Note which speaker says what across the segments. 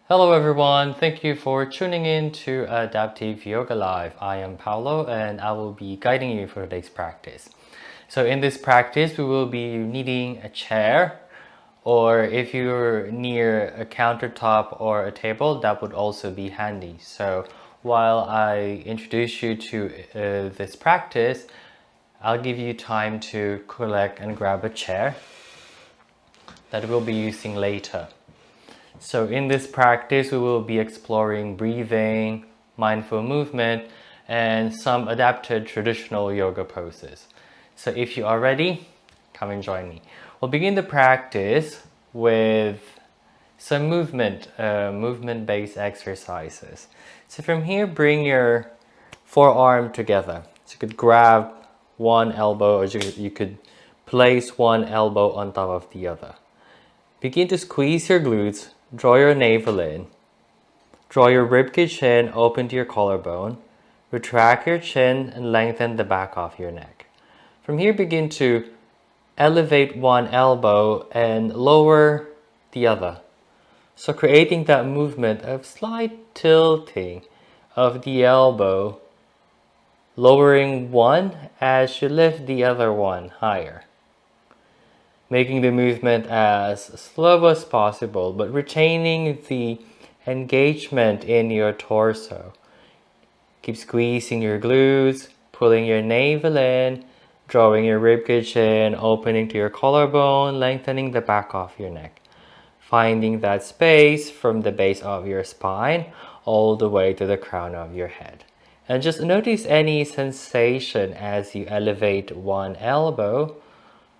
Speaker 1: Hello everyone, thank you for tuning in to Adaptive Yoga Live. I am Paulo and I will be guiding you for today's practice. So in this practice, we will be needing a chair, or if you're near a countertop or a table, that would also be handy. So while I introduce you to this practice, I'll give you time to collect and grab a chair that we'll be using later. So in this practice, we will be exploring breathing, mindful movement, and some adapted traditional yoga poses. So if you are ready, come and join me. We'll begin the practice with some movement-based exercises. So from here, bring your forearm together. So you could grab one elbow, or you could place one elbow on top of the other. Begin to squeeze your glutes, draw your navel in, draw your ribcage in, open to your collarbone, retract your chin and lengthen the back of your neck. From here, begin to elevate one elbow and lower the other. So creating that movement of slight tilting of the elbow, lowering one as you lift the other one higher. Making the movement as slow as possible, but retaining the engagement in your torso. Keep squeezing your glutes, pulling your navel in, drawing your ribcage in, opening to your collarbone, lengthening the back of your neck. Finding that space from the base of your spine all the way to the crown of your head. And just notice any sensation as you elevate one elbow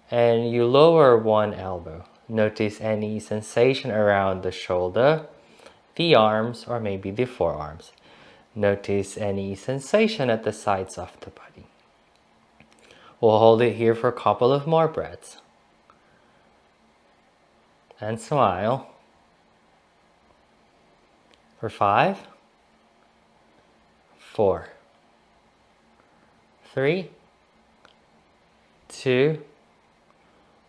Speaker 1: and you lower one elbow. Notice any sensation around the shoulder, the arms, or maybe the forearms. Notice any sensation at the sides of the body. We'll hold it here for a couple of more breaths. And smile. For 5, 4, 3, 2,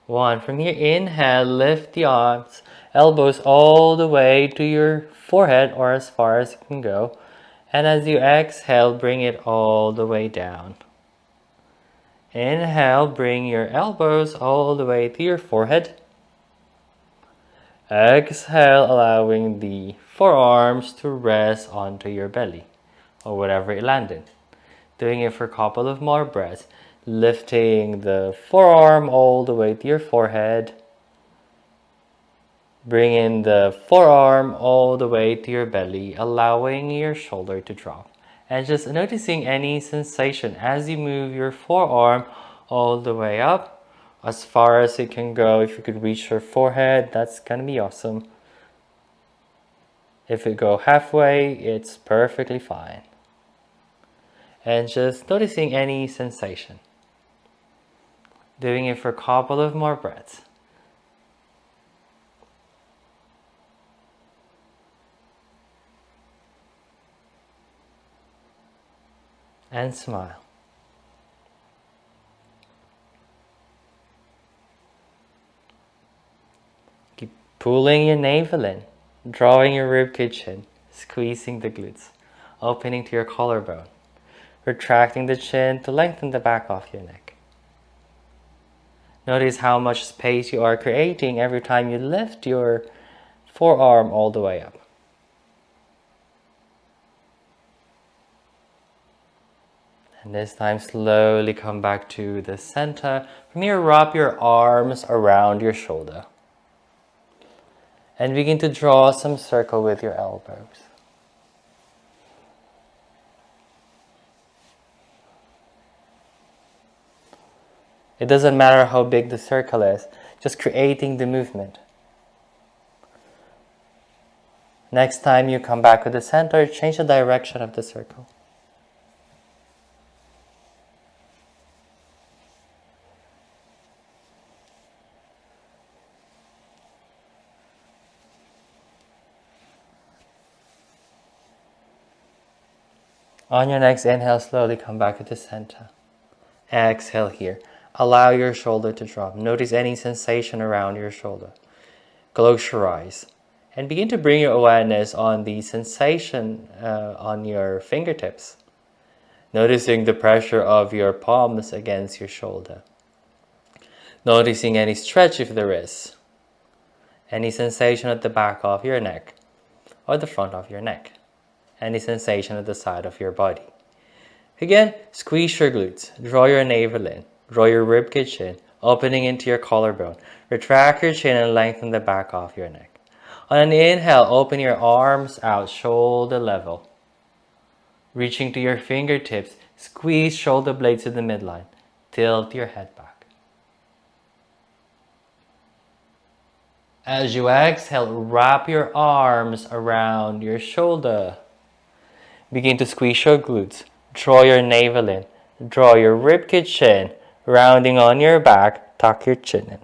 Speaker 1: 1. From here, inhale, lift the arms, elbows all the way to your forehead or as far as you can go. And as you exhale, bring it all the way down. Inhale, bring your elbows all the way to your forehead. Exhale, allowing the forearms to rest onto your belly or whatever it landed. Doing it for a couple of more breaths. Lifting the forearm all the way to your forehead. Bring in the forearm all the way to your belly, allowing your shoulder to drop. And just noticing any sensation as you move your forearm all the way up, as far as it can go. If you could reach your forehead, that's gonna be awesome. If you go halfway, it's perfectly fine. And just noticing any sensation. Doing it for a couple of more breaths. And smile. Keep pulling your navel in, drawing your ribcage in, squeezing the glutes, opening to your collarbone, retracting the chin to lengthen the back of your neck. Notice how much space you are creating every time you lift your forearm all the way up. And this time, slowly come back to the center. From here, wrap your arms around your shoulder. And begin to draw some circle with your elbows. It doesn't matter how big the circle is, just creating the movement. Next time you come back to the center, change the direction of the circle. On your next inhale, slowly come back to the center. Exhale here. Allow your shoulder to drop. Notice any sensation around your shoulder. Close your eyes And begin to bring your awareness on the sensation on your fingertips. Noticing the pressure of your palms against your shoulder. Noticing any stretch if there is. Any sensation at the back of your neck or the front of your neck. Any sensation at the side of your body. Again, squeeze your glutes. Draw your navel in. Draw your ribcage in, opening into your collarbone. Retract your chin and lengthen the back of your neck. On an inhale, open your arms out, shoulder level. Reaching to your fingertips, squeeze shoulder blades to the midline. Tilt your head back. As you exhale, wrap your arms around your shoulder. Begin to squeeze your glutes. Draw your navel in. Draw your ribcage in. Rounding on your back, tuck your chin in.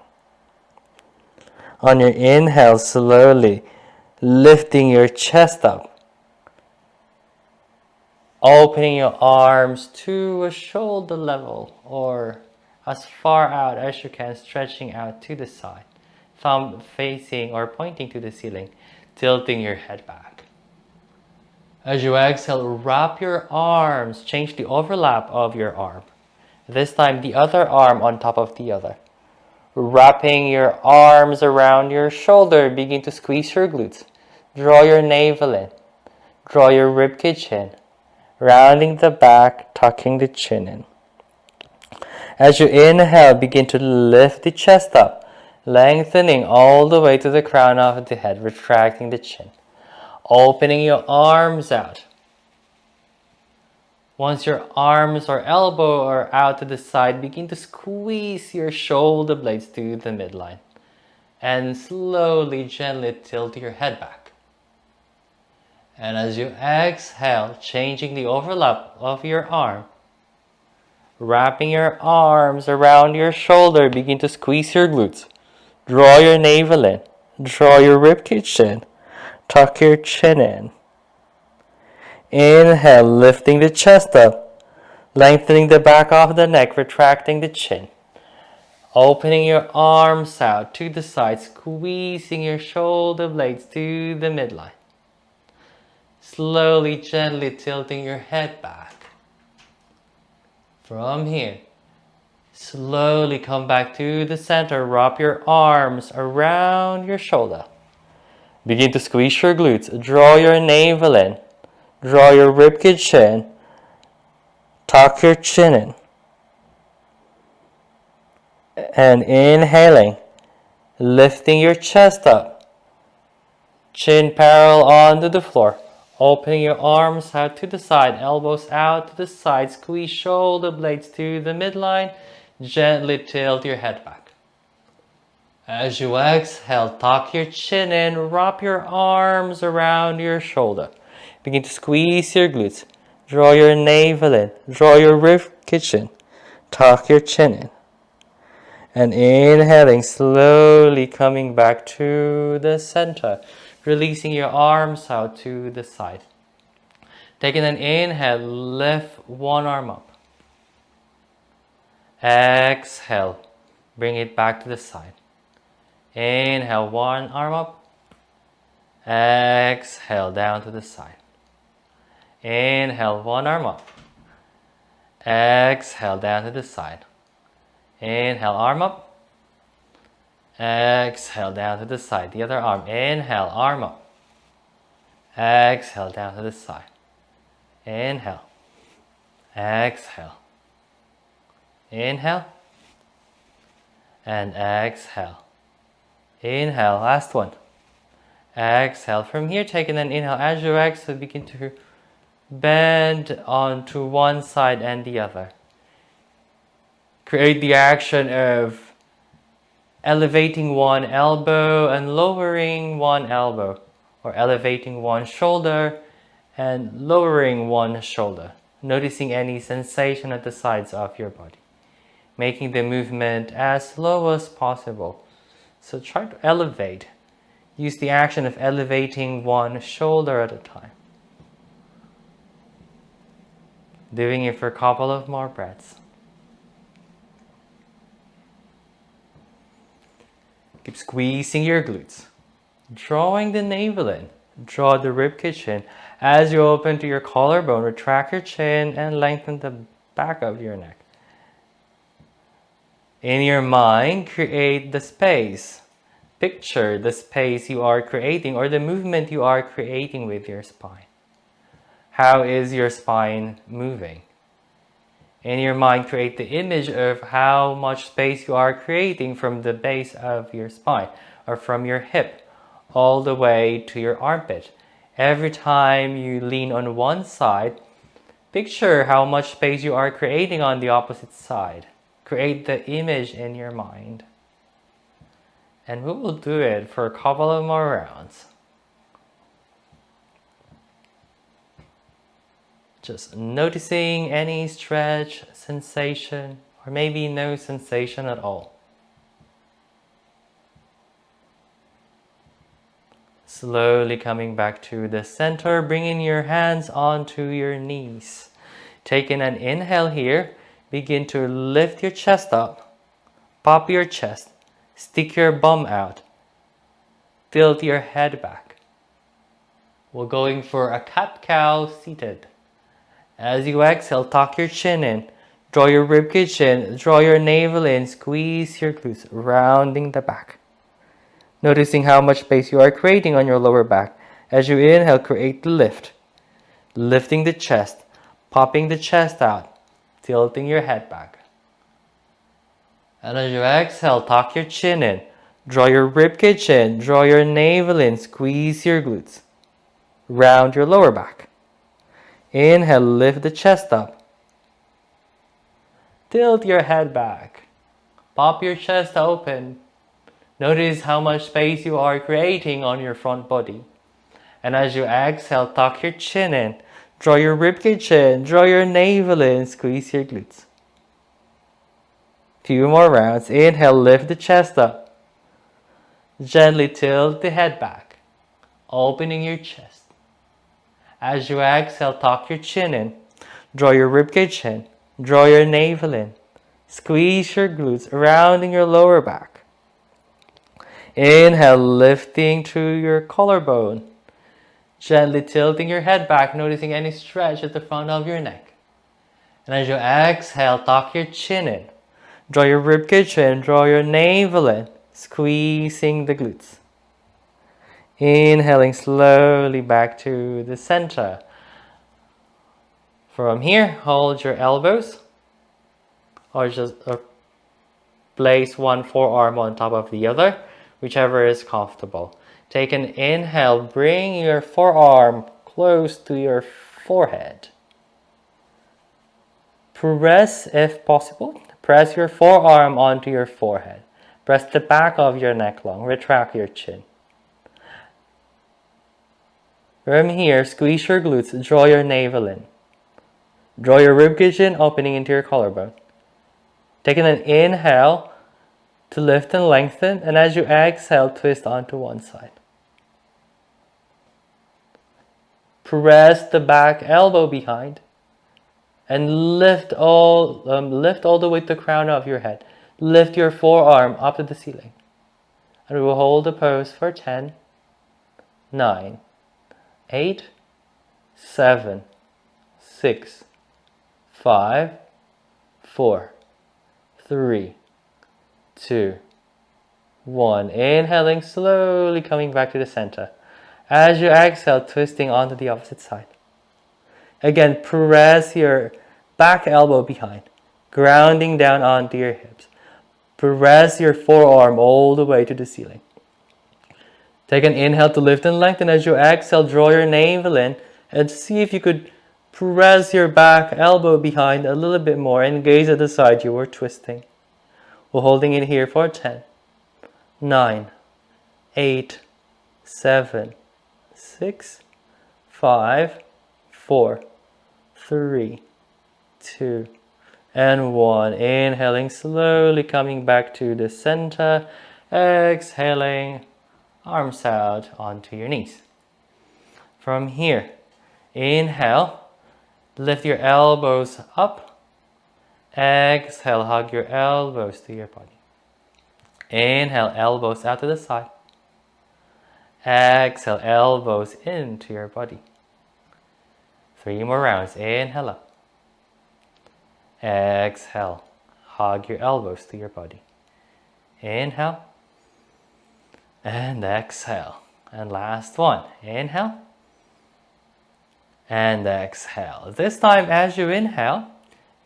Speaker 1: On your inhale, slowly lifting your chest up. Opening your arms to a shoulder level or as far out as you can, stretching out to the side. Thumb facing or pointing to the ceiling, tilting your head back. As you exhale, wrap your arms, change the overlap of your arm. This time, the other arm on top of the other. Wrapping your arms around your shoulder, begin to squeeze your glutes. Draw your navel in. Draw your ribcage in. Rounding the back, tucking the chin in. As you inhale, begin to lift the chest up, lengthening all the way to the crown of the head, retracting the chin. Opening your arms out. Once your arms or elbow are out to the side, begin to squeeze your shoulder blades to the midline. And slowly, gently tilt your head back. And as you exhale, changing the overlap of your arm, wrapping your arms around your shoulder, begin to squeeze your glutes. Draw your navel in. Draw your ribcage in. Tuck your chin in. Inhale, lifting the chest up, lengthening the back of the neck, retracting the chin. Opening your arms out to the side, squeezing your shoulder blades to the midline. Slowly, gently tilting your head back. From here, slowly come back to the center. Wrap your arms around your shoulder. Begin to squeeze your glutes. Draw your navel in. Draw your ribcage in. Tuck your chin in. And inhaling, lifting your chest up. Chin parallel onto the floor. Opening your arms out to the side, elbows out to the side. Squeeze shoulder blades to the midline. Gently tilt your head back. As you exhale, tuck your chin in. Wrap your arms around your shoulder. Begin to squeeze your glutes. Draw your navel in. Draw your ribcage in. Tuck your chin in. And inhaling, slowly coming back to the center. Releasing your arms out to the side. Taking an inhale, lift one arm up. Exhale, bring it back to the side. Inhale, one arm up. Exhale, down to the side. Inhale, one arm up. Exhale, down to the side. Inhale, arm up. Exhale, down to the side. The other arm. Inhale, arm up. Exhale, down to the side. Inhale. Exhale. Inhale. And exhale. Inhale, last one. Exhale. From here, take an inhale. As you exhale, begin to bend onto one side and the other. Create the action of elevating one elbow and lowering one elbow, or elevating one shoulder and lowering one shoulder, noticing any sensation at the sides of your body, making the movement as slow as possible. So try to elevate. Use the action of elevating one shoulder at a time. Doing it for a couple of more breaths. Keep squeezing your glutes. drawing the navel in. Draw the ribcage in. As you open to your collarbone, retract your chin and lengthen the back of your neck. In your mind, create the space. Picture the space you are creating or the movement you are creating with your spine. How is your spine moving? In your mind, create the image of how much space you are creating from the base of your spine or from your hip all the way to your armpit. Every time you lean on one side, picture how much space you are creating on the opposite side. Create the image in your mind. And we will do it for a couple of more rounds. Just noticing any stretch, sensation, or maybe no sensation at all. Slowly coming back to the center, bringing your hands onto your knees. Taking an inhale here, begin to lift your chest up, pop your chest, stick your bum out, tilt your head back. We're going for a cat-cow seated. As you exhale, tuck your chin in, draw your ribcage in, draw your navel in, squeeze your glutes, rounding the back. Noticing how much space you are creating on your lower back. As you inhale, create the lift, lifting the chest, popping the chest out, tilting your head back. And as you exhale, tuck your chin in, draw your ribcage in, draw your navel in, squeeze your glutes, round your lower back. Inhale, lift the chest up. Tilt your head back. Pop your chest open. Notice how much space you are creating on your front body. And as you exhale, tuck your chin in. Draw your ribcage in. Draw your navel in. Squeeze your glutes. Few more rounds. Inhale, lift the chest up. Gently tilt the head back, opening your chest. As you exhale, tuck your chin in, draw your ribcage in, draw your navel in, squeeze your glutes, rounding your lower back. Inhale, lifting to your collarbone, gently tilting your head back, noticing any stretch at the front of your neck. And as you exhale, tuck your chin in, draw your ribcage in, draw your navel in, squeezing the glutes. Inhaling slowly back to the center. From here, hold your elbows or just place one forearm on top of the other, whichever is comfortable. Take an inhale, bring your forearm close to your forehead. Press, if possible, press your forearm onto your forehead. Press the back of your neck long, retract your chin. From here, squeeze your glutes, draw your navel in. Draw your ribcage in, opening into your collarbone. Taking an inhale to lift and lengthen, and as you exhale, twist onto one side. Press the back elbow behind and lift all the way to the crown of your head. Lift your forearm up to the ceiling. And we will hold the pose for 10, 9, 8, 7, 6, 5, 4, 3, 2, 1. Inhaling, slowly coming back to the center. As you exhale, twisting onto the opposite side. Again, press your back elbow behind, grounding down onto your hips. Press your forearm all the way to the ceiling. Take an inhale to lift and lengthen. As you exhale, draw your navel in and see if you could press your back elbow behind a little bit more and gaze at the side you were twisting. We're holding it here for 10, 9, 8, 7, 6, 5, 4, 3, 2, and 1. Inhaling, slowly coming back to the center. Exhaling, arms out onto your knees. From here, inhale, lift your elbows up. Exhale, hug your elbows to your body. Inhale, elbows out to the side. Exhale, elbows into your body. 3 more rounds. Inhale up. Exhale, hug your elbows to your body. Inhale. And exhale. And last one. Inhale. And exhale. This time as you inhale,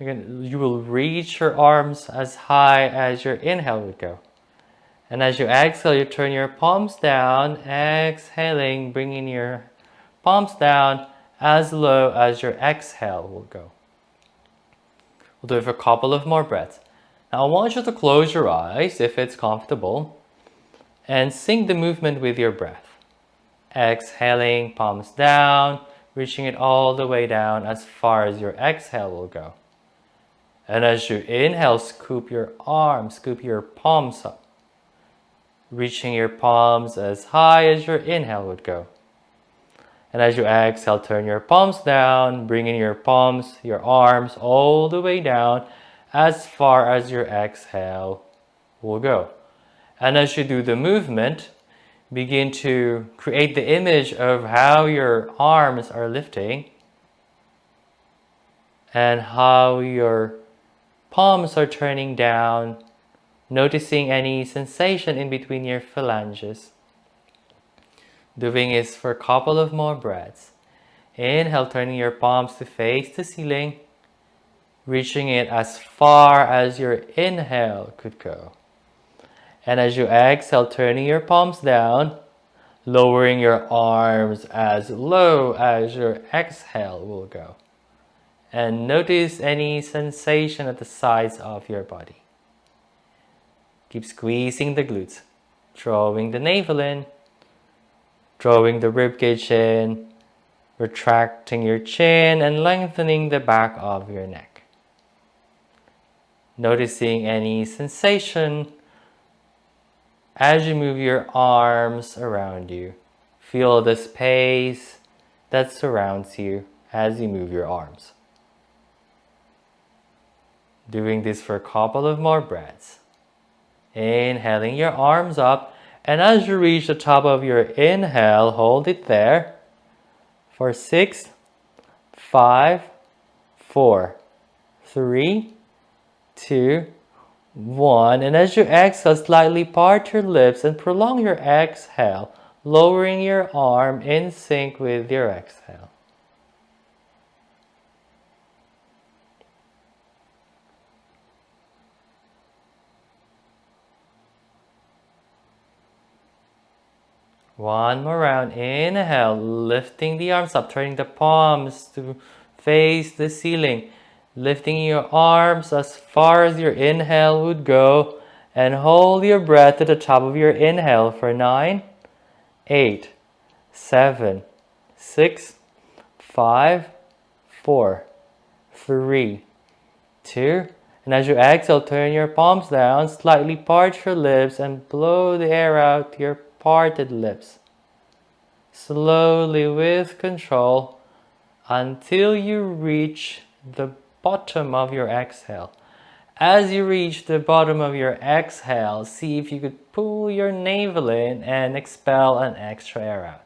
Speaker 1: you will reach your arms as high as your inhale would go. And as you exhale, you turn your palms down, exhaling, bringing your palms down as low as your exhale will go. We'll do it for a couple of more breaths. Now I want you to close your eyes if it's comfortable and sync the movement with your breath. Exhaling, palms down, reaching it all the way down as far as your exhale will go. And as you inhale, scoop your arms, scoop your palms up, reaching your palms as high as your inhale would go. And as you exhale, turn your palms down, bringing your palms, your arms all the way down as far as your exhale will go. And as you do the movement, begin to create the image of how your arms are lifting and how your palms are turning down, noticing any sensation in between your phalanges. Doing this for a couple of more breaths. Inhale, turning your palms to face the ceiling, reaching it as far as your inhale could go. And as you exhale, turning your palms down, lowering your arms as low as your exhale will go. And notice any sensation at the sides of your body. Keep squeezing the glutes, drawing the navel in, drawing the ribcage in, retracting your chin and lengthening the back of your neck. Noticing any sensation as you move your arms around you. Feel the space that surrounds you as you move your arms. Doing this for a couple of more breaths. Inhaling your arms up, and as you reach the top of your inhale, hold it there for 6, 5, 4, 3, 2, 1. And as you exhale, slightly part your lips and prolong your exhale, lowering your arm in sync with your exhale. One more round. Inhale, lifting the arms up, turning the palms to face the ceiling. Lifting your arms as far as your inhale would go. And hold your breath at the top of your inhale for 9, 8, 7, 6, 5, 4, 3, 2. And as you exhale, turn your palms down, slightly part your lips and blow the air out your parted lips. Slowly with control until you reach the bottom of your exhale. As you reach the bottom of your exhale, see if you could pull your navel in and expel an extra air out.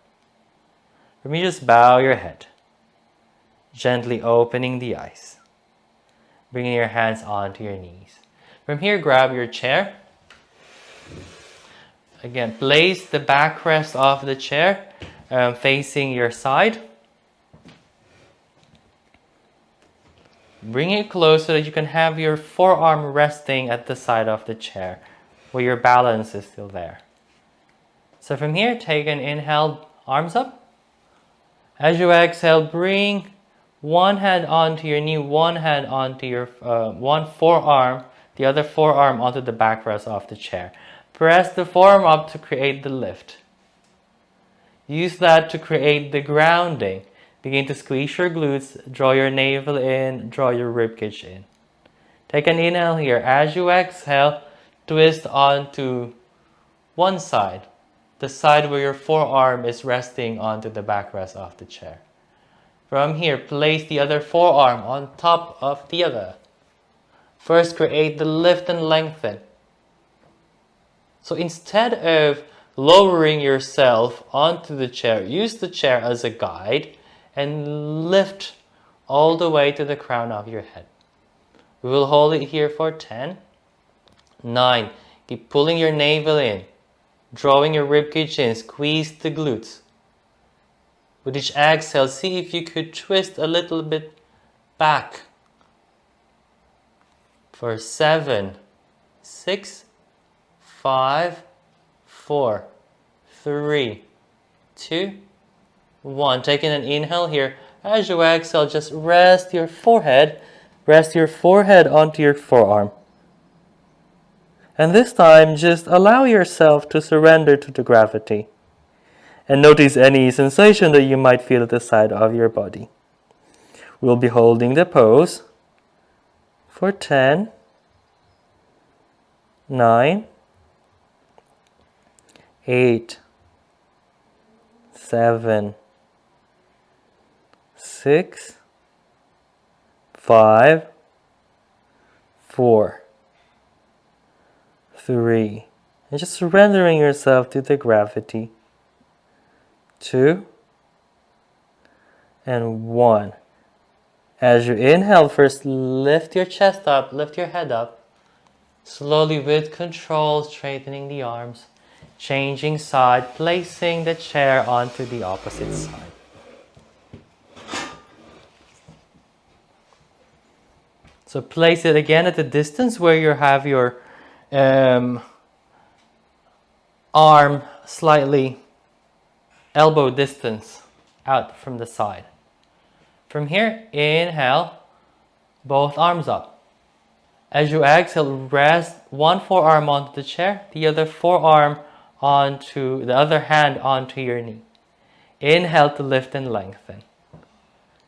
Speaker 1: Let me just bow your head, gently opening the eyes, bringing your hands onto your knees. From here, grab your chair. Again, place the backrest of the chair facing your side. Bring it close so that you can have your forearm resting at the side of the chair where your balance is still there. So from here, take an inhale, arms up. As you exhale, bring one hand onto your knee, one hand onto your one forearm, the other forearm onto the backrest of the chair. Press the forearm up to create the lift. Use that to create the grounding. Begin to squeeze your glutes, draw your navel in, draw your ribcage in. Take an inhale here. As you exhale, twist onto one side, the side where your forearm is resting onto the backrest of the chair. From here, place the other forearm on top of the other. First, create the lift and lengthen. So instead of lowering yourself onto the chair. Use the chair as a guide and lift all the way to the crown of your head. We will hold it here for 10, 9. Keep pulling your navel in, drawing your ribcage in, squeeze the glutes. With each exhale, see if you could twist a little bit back. For 7, 6, 5, 4, 3, 2, 1. Taking an inhale here. As you exhale, just rest your forehead onto your forearm. And this time, just allow yourself to surrender to the gravity. And notice any sensation that you might feel at the side of your body. We'll be holding the pose for 10, 9, 8, 7, 6, 5, 4, 3, and just surrendering yourself to the gravity. 2, and 1. As you inhale, first lift your chest up, lift your head up. Slowly with control, straightening the arms, changing side, placing the chair onto the opposite side. So place it again at the distance where you have your arm slightly elbow distance out from the side. From here, inhale, both arms up. As you exhale, rest one forearm onto the chair, the other hand onto your knee. Inhale to lift and lengthen.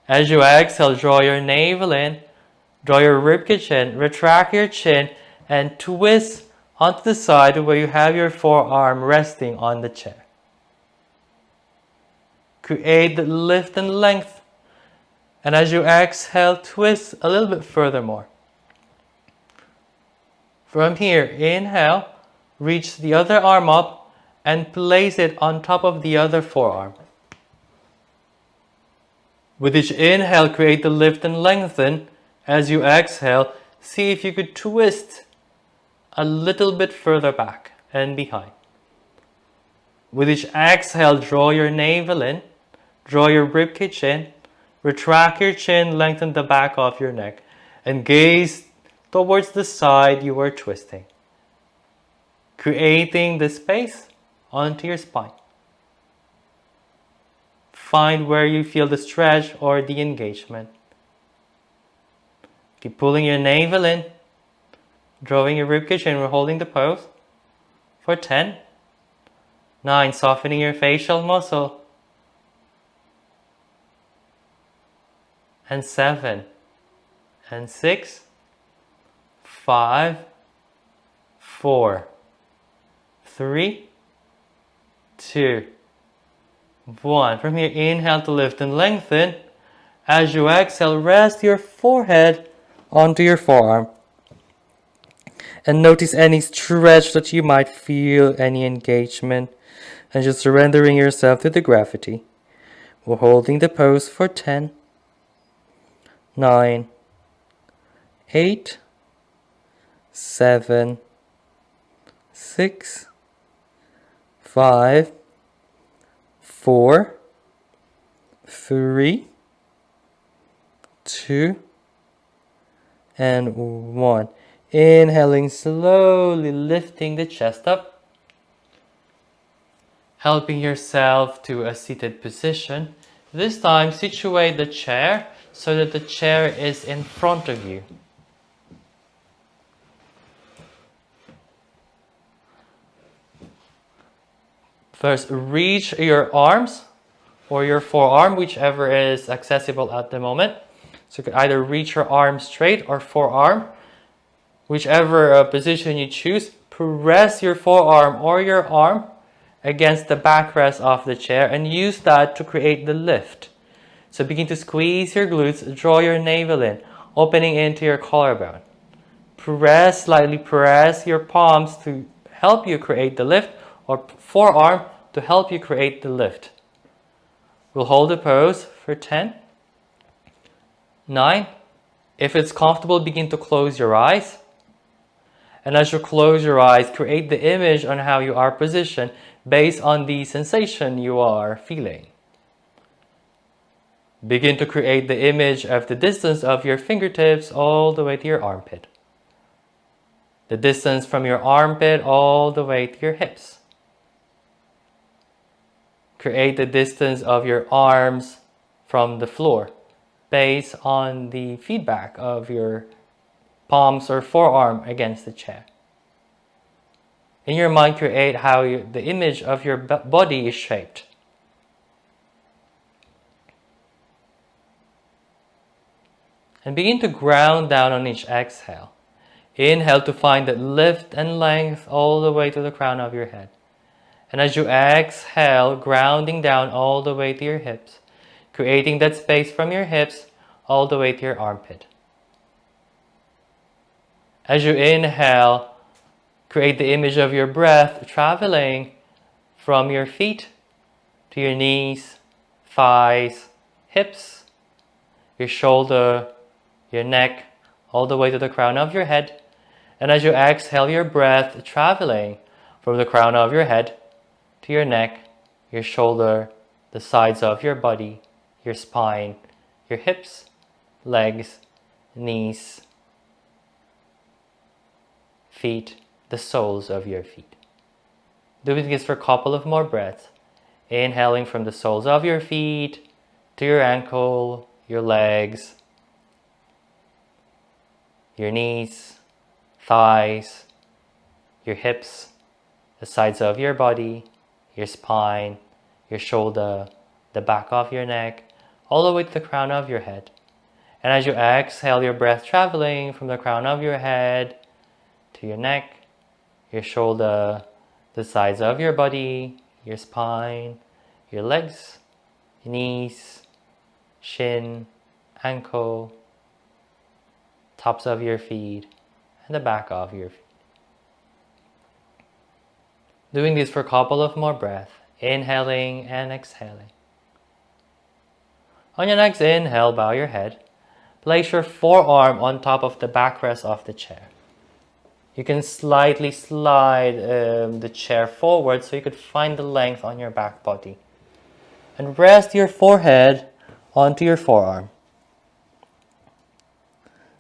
Speaker 1: As you exhale, draw your navel in, draw your ribcage in, retract your chin, and twist onto the side where you have your forearm resting on the chair. Create the lift and length. And as you exhale, twist a little bit further more. From here, inhale, reach the other arm up and place it on top of the other forearm. With each inhale, create the lift and lengthen. As you exhale, see if you could twist a little bit further back and behind. With each exhale, draw your navel in, draw your ribcage in, retract your chin, lengthen the back of your neck, and gaze towards the side you are twisting, creating the space onto your spine. Find where you feel the stretch or the engagement. Keep pulling your navel in, drawing your ribcage in. We're holding the pose for 10, 9, softening your facial muscle, and 7, and 6, 5, 4, 3, 2, 1. From here, inhale to lift and lengthen. As you exhale, rest your forehead onto your forearm. And notice any stretch that you might feel, any engagement, and just surrendering yourself to the gravity. We're holding the pose for 10, 9, 8, 7, 6, 5, 4, 3, 2, and 1. Inhaling, slowly lifting the chest up, helping yourself to a seated position. This time, situate the chair so that the chair is in front of you. First, reach your arms or your forearm, whichever is accessible at the moment. So you can either reach your arm straight or forearm, whichever position you choose. Press your forearm or your arm against the backrest of the chair and use that to create the lift. So begin to squeeze your glutes, draw your navel in, opening into your collarbone. Slightly press your palms to help you create the lift, or forearm to help you create the lift. We'll hold the pose for 10, 9. If it's comfortable, begin to close your eyes. And as you close your eyes, create the image on how you are positioned based on the sensation you are feeling. Begin to create the image of the distance of your fingertips all the way to your armpit. The distance from your armpit all the way to your hips. Create the distance of your arms from the floor based on the feedback of your palms or forearm against the chair. In your mind, create how the image of your body is shaped. And begin to ground down on each exhale. Inhale to find that lift and length all the way to the crown of your head. And as you exhale, grounding down all the way to your hips, creating that space from your hips all the way to your armpit. As you inhale, create the image of your breath traveling from your feet to your knees, thighs, hips, your shoulder, your neck, all the way to the crown of your head. And as you exhale, your breath traveling from the crown of your head to your neck, your shoulder, the sides of your body, your spine, your hips, legs, knees, feet, the soles of your feet. Doing this for a couple of more breaths. Inhaling from the soles of your feet to your ankle, your legs, your knees, thighs, your hips, the sides of your body, your spine, your shoulder, the back of your neck, all the way to the crown of your head. And as you exhale, your breath traveling from the crown of your head to your neck, your shoulder, the sides of your body, your spine, your legs, your knees, shin, ankle, tops of your feet, and the back of your feet. Doing this for a couple of more breaths, inhaling and exhaling. On your next inhale, bow your head. Place your forearm on top of the backrest of the chair. You can slightly slide the chair forward so you could find the length on your back body. And rest your forehead onto your forearm.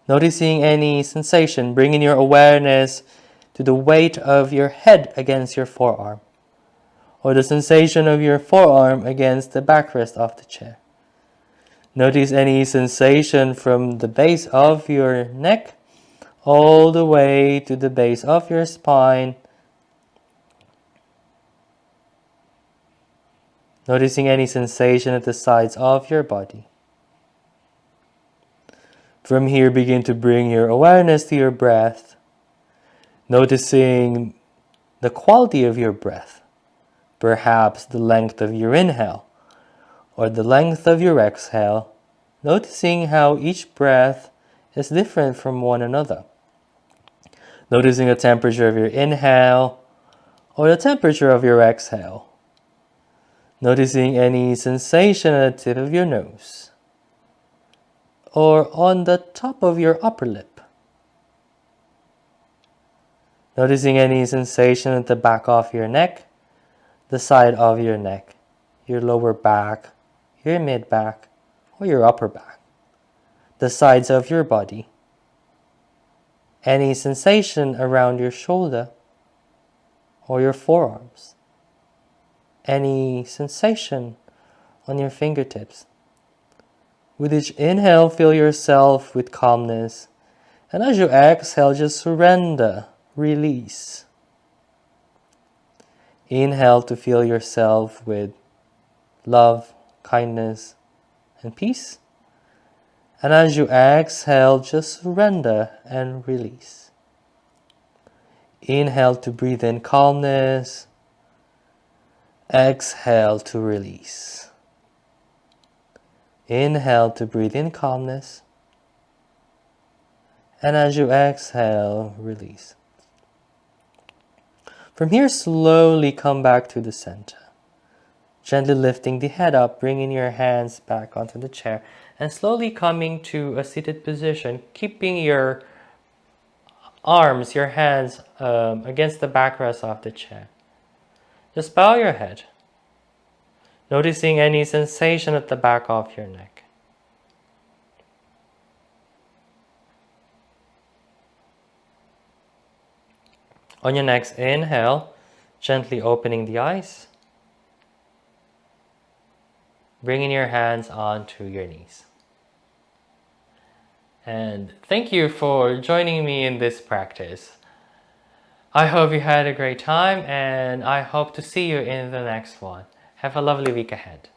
Speaker 1: Noticing any sensation, bringing your awareness to the weight of your head against your forearm, or the sensation of your forearm against the backrest of the chair. Notice any sensation from the base of your neck all the way to the base of your spine. Noticing any sensation at the sides of your body. From here, begin to bring your awareness to your breath, noticing the quality of your breath, perhaps the length of your inhale or the length of your exhale, noticing how each breath is different from one another. Noticing the temperature of your inhale or the temperature of your exhale. Noticing any sensation at the tip of your nose or on the top of your upper lip. Noticing any sensation at the back of your neck, the side of your neck, your lower back, your mid back, or your upper back, the sides of your body. Any sensation around your shoulder or your forearms. Any sensation on your fingertips. With each inhale, fill yourself with calmness. And as you exhale, just surrender, release. Inhale to fill yourself with love, kindness, and peace. And as you exhale, just surrender and release. Inhale to breathe in calmness. Exhale to release. Inhale to breathe in calmness. And as you exhale, release. From here, slowly come back to the center. Gently lifting the head up, bringing your hands back onto the chair, and slowly coming to a seated position, keeping your arms, your hands against the backrest of the chair. Just bow your head, noticing any sensation at the back of your neck. On your next inhale, gently opening the eyes, bringing your hands onto your knees. And thank you for joining me in this practice. I hope you had a great time, and I hope to see you in the next one. Have a lovely week ahead.